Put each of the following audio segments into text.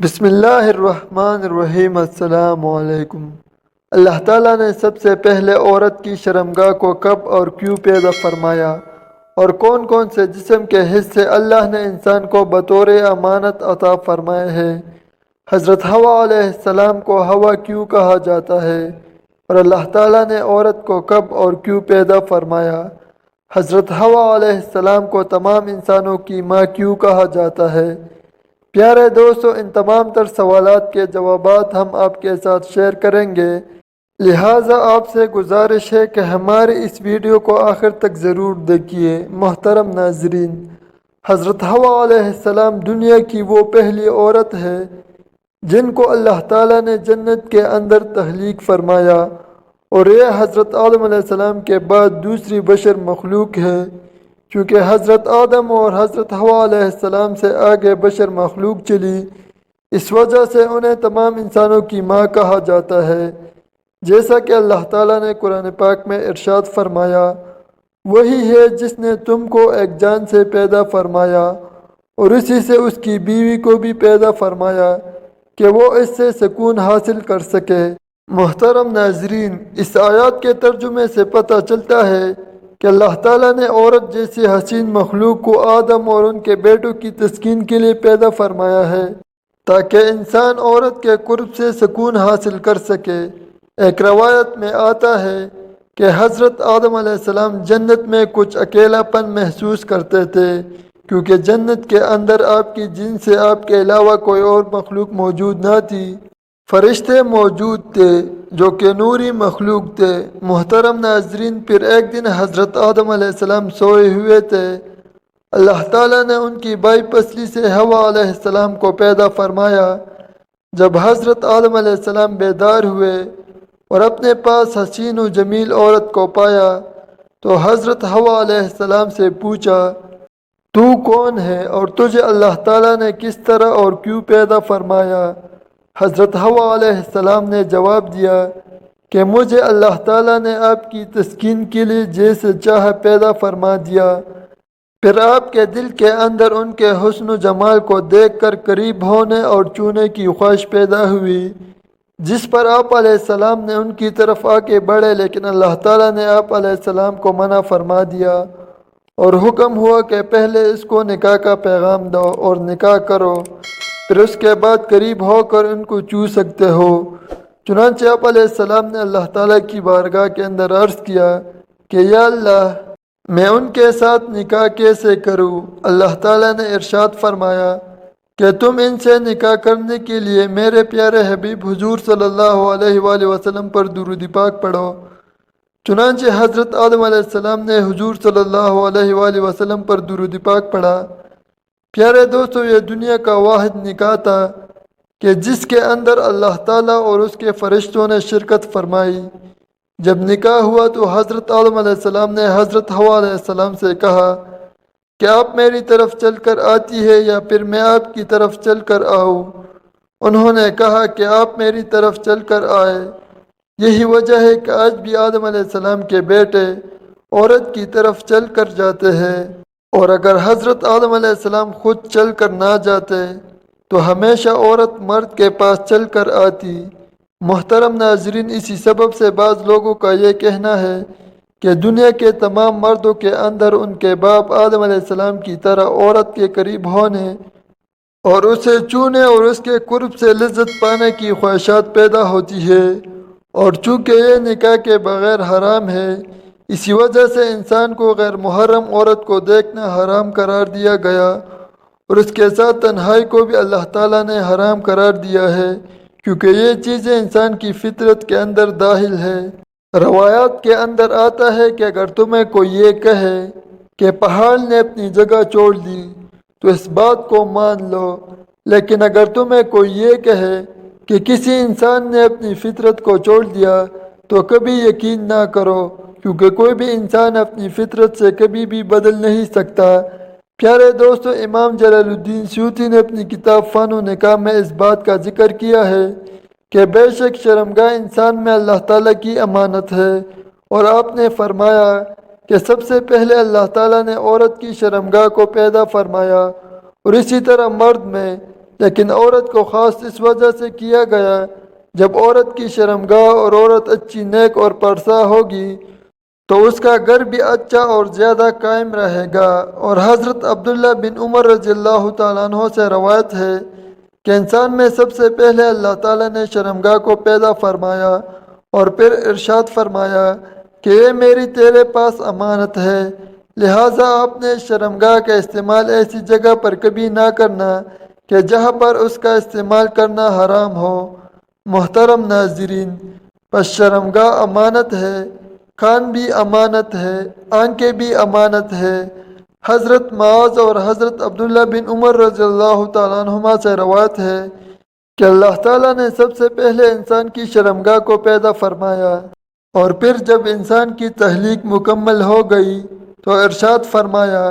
بسم اللہ الرحمن الرحیم۔ السلام علیکم۔ اللہ تعالیٰ نے سب سے پہلے عورت کی شرمگاہ کو کب اور کیوں پیدا فرمایا، اور کون کون سے جسم کے حصے اللہ نے انسان کو بطور امانت عطا فرمائے ہیں۔ حضرت حوا علیہ السلام کو ہوا کیوں کہا جاتا ہے، اور اللہ تعالیٰ نے عورت کو کب اور کیوں پیدا فرمایا۔ حضرت حوا علیہ السلام کو تمام انسانوں کی ماں کیوں کہا جاتا ہے۔ پیارے دوستو، ان تمام تر سوالات کے جوابات ہم آپ کے ساتھ شیئر کریں گے، لہٰذا آپ سے گزارش ہے کہ ہماری اس ویڈیو کو آخر تک ضرور دیکھیے۔ محترم ناظرین، حضرت حوا علیہ السلام دنیا کی وہ پہلی عورت ہے جن کو اللہ تعالیٰ نے جنت کے اندر تخلیق فرمایا، اور یہ حضرت آدم علیہ السلام کے بعد دوسری بشر مخلوق ہے، کیونکہ حضرت آدم اور حضرت حوا علیہ السلام سے آگے بشر مخلوق چلی، اس وجہ سے انہیں تمام انسانوں کی ماں کہا جاتا ہے۔ جیسا کہ اللہ تعالیٰ نے قرآن پاک میں ارشاد فرمایا، وہی ہے جس نے تم کو ایک جان سے پیدا فرمایا اور اسی سے اس کی بیوی کو بھی پیدا فرمایا کہ وہ اس سے سکون حاصل کر سکے۔ محترم ناظرین، اس آیات کے ترجمے سے پتہ چلتا ہے کہ اللہ تعالیٰ نے عورت جیسی حسین مخلوق کو آدم اور ان کے بیٹوں کی تسکین کے لیے پیدا فرمایا ہے، تاکہ انسان عورت کے قرب سے سکون حاصل کر سکے۔ ایک روایت میں آتا ہے کہ حضرت آدم علیہ السلام جنت میں کچھ اکیلا پن محسوس کرتے تھے، کیونکہ جنت کے اندر آپ کی جنس سے آپ کے علاوہ کوئی اور مخلوق موجود نہ تھی۔ فرشتے موجود تھے جو کہ نوری مخلوق تھے۔ محترم ناظرین، پھر ایک دن حضرت آدم علیہ السلام سوئے ہوئے تھے، اللہ تعالیٰ نے ان کی بائی پسلی سے حوا علیہ السلام کو پیدا فرمایا۔ جب حضرت آدم علیہ السلام بیدار ہوئے اور اپنے پاس حسین و جمیل عورت کو پایا تو حضرت حوا علیہ السلام سے پوچھا، تو کون ہے اور تجھے اللہ تعالیٰ نے کس طرح اور کیوں پیدا فرمایا؟ حضرت حوا علیہ السلام نے جواب دیا کہ مجھے اللہ تعالیٰ نے آپ کی تسکین کے لیے جیسے چاہا پیدا فرما دیا۔ پھر آپ کے دل کے اندر ان کے حسن و جمال کو دیکھ کر قریب ہونے اور چھونے کی خواہش پیدا ہوئی، جس پر آپ علیہ السلام نے ان کی طرف آگے بڑھے، لیکن اللہ تعالیٰ نے آپ علیہ السلام کو منع فرما دیا اور حکم ہوا کہ پہلے اس کو نکاح کا پیغام دو اور نکاح کرو، پھر اس کے بعد قریب ہو کر ان کو چھو سکتے ہو۔ چنانچہ آپ علیہ السلام نے اللہ تعالیٰ کی بارگاہ کے اندر عرض کیا کہ یا اللہ، میں ان کے ساتھ نکاح کیسے کروں؟ اللہ تعالیٰ نے ارشاد فرمایا کہ تم ان سے نکاح کرنے کے لیے میرے پیارے حبیب حضور صلی اللہ علیہ وآلہ وسلم پر درود پاک پڑھو۔ چنانچہ حضرت آدم علیہ السلام نے حضور صلی اللہ علیہ وآلہ وسلم پر درود پاک پڑھا۔ پیارے دوستو، یہ دنیا کا واحد نکاح تھا کہ جس کے اندر اللہ تعالیٰ اور اس کے فرشتوں نے شرکت فرمائی۔ جب نکاح ہوا تو حضرت آدم علیہ السلام نے حضرت حوا علیہ السلام سے کہا کہ آپ میری طرف چل کر آتی ہے یا پھر میں آپ کی طرف چل کر آؤں؟ انہوں نے کہا کہ آپ میری طرف چل کر آئے۔ یہی وجہ ہے کہ آج بھی آدم علیہ السلام کے بیٹے عورت کی طرف چل کر جاتے ہیں، اور اگر حضرت آدم علیہ السلام خود چل کر نہ جاتے تو ہمیشہ عورت مرد کے پاس چل کر آتی۔ محترم ناظرین، اسی سبب سے بعض لوگوں کا یہ کہنا ہے کہ دنیا کے تمام مردوں کے اندر ان کے باپ آدم علیہ السلام کی طرح عورت کے قریب ہونے اور اسے چھونے اور اس کے قرب سے لذت پانے کی خواہشات پیدا ہوتی ہے، اور چونکہ یہ نکاح کے بغیر حرام ہے، اسی وجہ سے انسان کو غیر محرم عورت کو دیکھنا حرام قرار دیا گیا، اور اس کے ساتھ تنہائی کو بھی اللہ تعالیٰ نے حرام قرار دیا ہے، کیونکہ یہ چیزیں انسان کی فطرت کے اندر داخل ہے۔ روایات کے اندر آتا ہے کہ اگر تمہیں کوئی یہ کہے کہ پہاڑ نے اپنی جگہ چھوڑ دی تو اس بات کو مان لو، لیکن اگر تمہیں کوئی یہ کہے کہ کسی انسان نے اپنی فطرت کو چھوڑ دیا تو کبھی یقین نہ کرو، کیونکہ کوئی بھی انسان اپنی فطرت سے کبھی بھی بدل نہیں سکتا۔ پیارے دوستو، امام جلال الدین سیوطی نے اپنی کتاب فن و نکاح میں اس بات کا ذکر کیا ہے کہ بے شک شرمگاہ انسان میں اللہ تعالیٰ کی امانت ہے، اور آپ نے فرمایا کہ سب سے پہلے اللہ تعالیٰ نے عورت کی شرمگاہ کو پیدا فرمایا، اور اسی طرح مرد میں، لیکن عورت کو خاص اس وجہ سے کیا گیا جب عورت کی شرمگاہ اور عورت اچھی نیک اور پرسا ہوگی تو اس کا گھر بھی اچھا اور زیادہ قائم رہے گا۔ اور حضرت عبداللہ بن عمر رضی اللہ تعالیٰ عنہ سے روایت ہے کہ انسان میں سب سے پہلے اللہ تعالیٰ نے شرمگاہ کو پیدا فرمایا اور پھر ارشاد فرمایا کہ یہ میری تیرے پاس امانت ہے، لہٰذا آپ نے شرمگاہ کا استعمال ایسی جگہ پر کبھی نہ کرنا کہ جہاں پر اس کا استعمال کرنا حرام ہو۔ محترم ناظرین، پس شرمگاہ امانت ہے، کان بھی امانت ہے، آنکھیں بھی امانت ہے۔ حضرت معاذ اور حضرت عبداللہ بن عمر رضی اللہ تعالیٰ عنہما سے روایت ہے کہ اللہ تعالیٰ نے سب سے پہلے انسان کی شرمگاہ کو پیدا فرمایا اور پھر جب انسان کی تخلیق مکمل ہو گئی تو ارشاد فرمایا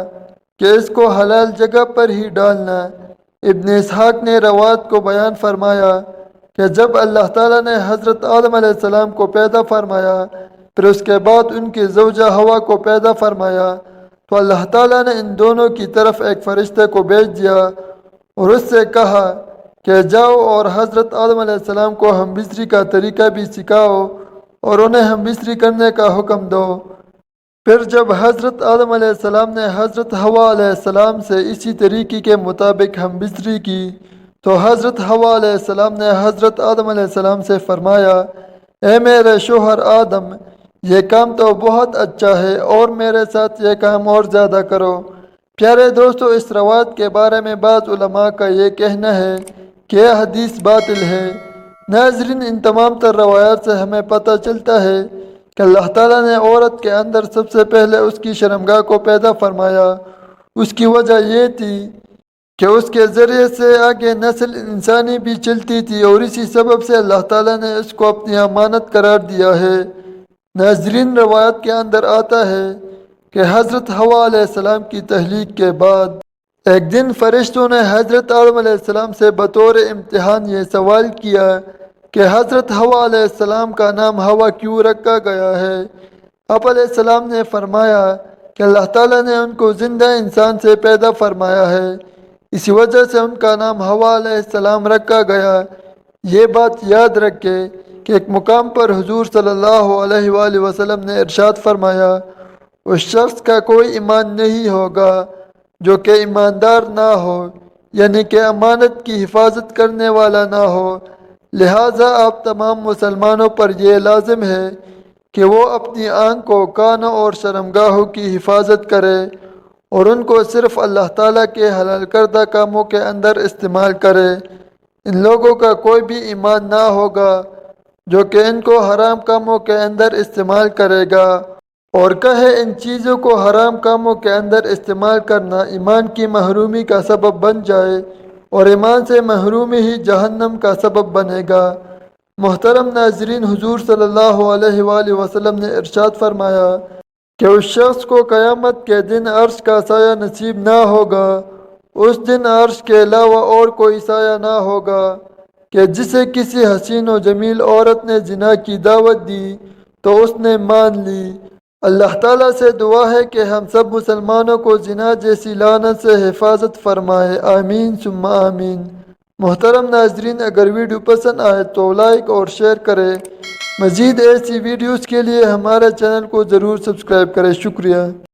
کہ اس کو حلال جگہ پر ہی ڈالنا۔ ابن اسحاق نے روایت کو بیان فرمایا کہ جب اللہ تعالیٰ نے حضرت آدم علیہ السلام کو پیدا فرمایا پھر اس کے بعد ان کی زوجہ ہوا کو پیدا فرمایا تو اللہ تعالیٰ نے ان دونوں کی طرف ایک فرشتے کو بھیج دیا اور اس سے کہا کہ جاؤ اور حضرت آدم علیہ السلام کو ہم بستری کا طریقہ بھی سکھاؤ اور انہیں ہم بستری کرنے کا حکم دو۔ پھر جب حضرت آدم علیہ السلام نے حضرت حوا علیہ السلام سے اسی طریقے کے مطابق ہم بستری کی تو حضرت حوا علیہ السلام نے حضرت آدم علیہ السلام سے فرمایا، اے میرے شوہر آدم، یہ کام تو بہت اچھا ہے اور میرے ساتھ یہ کام اور زیادہ کرو۔ پیارے دوستو، اس روایت کے بارے میں بعض علماء کا یہ کہنا ہے کہ یہ حدیث باطل ہے۔ ناظرین، ان تمام تر روایات سے ہمیں پتہ چلتا ہے کہ اللہ تعالیٰ نے عورت کے اندر سب سے پہلے اس کی شرمگاہ کو پیدا فرمایا۔ اس کی وجہ یہ تھی کہ اس کے ذریعے سے آگے نسل انسانی بھی چلتی تھی اور اسی سبب سے اللہ تعالیٰ نے اس کو اپنی امانت قرار دیا ہے۔ ناظرین، روایت کے اندر آتا ہے کہ حضرت حوا علیہ السلام کی تخلیق کے بعد ایک دن فرشتوں نے حضرت آدم علیہ السلام سے بطور امتحان یہ سوال کیا کہ حضرت حوا علیہ السلام کا نام حوا کیوں رکھا گیا ہے؟ آپ علیہ السلام نے فرمایا کہ اللہ تعالیٰ نے ان کو زندہ انسان سے پیدا فرمایا ہے، اسی وجہ سے ان کا نام حوا علیہ السلام رکھا گیا۔ یہ بات یاد رکھے کہ ایک مقام پر حضور صلی اللہ علیہ وآلہ وسلم نے ارشاد فرمایا، اس شخص کا کوئی ایمان نہیں ہوگا جو کہ ایماندار نہ ہو، یعنی کہ امانت کی حفاظت کرنے والا نہ ہو۔ لہٰذا آپ تمام مسلمانوں پر یہ لازم ہے کہ وہ اپنی آنکھوں، کانوں اور شرمگاہوں کی حفاظت کرے اور ان کو صرف اللہ تعالیٰ کے حلال کردہ کاموں کے اندر استعمال کرے۔ ان لوگوں کا کوئی بھی ایمان نہ ہوگا جو کہ ان کو حرام کاموں کے اندر استعمال کرے گا اور کہے ان چیزوں کو حرام کاموں کے اندر استعمال کرنا ایمان کی محرومی کا سبب بن جائے اور ایمان سے محرومی ہی جہنم کا سبب بنے گا۔ محترم ناظرین، حضور صلی اللہ علیہ وآلہ وسلم نے ارشاد فرمایا کہ اس شخص کو قیامت کے دن عرش کا سایہ نصیب نہ ہوگا، اس دن عرش کے علاوہ اور کوئی سایہ نہ ہوگا کہ جسے کسی حسین و جمیل عورت نے زنا کی دعوت دی تو اس نے مان لی۔ اللہ تعالیٰ سے دعا ہے کہ ہم سب مسلمانوں کو زنا جیسی لعنت سے حفاظت فرمائے، آمین ثم آمین۔ محترم ناظرین، اگر ویڈیو پسند آئے تو لائک اور شیئر کریں۔ مزید ایسی ویڈیوز کے لیے ہمارے چینل کو ضرور سبسکرائب کریں۔ شکریہ۔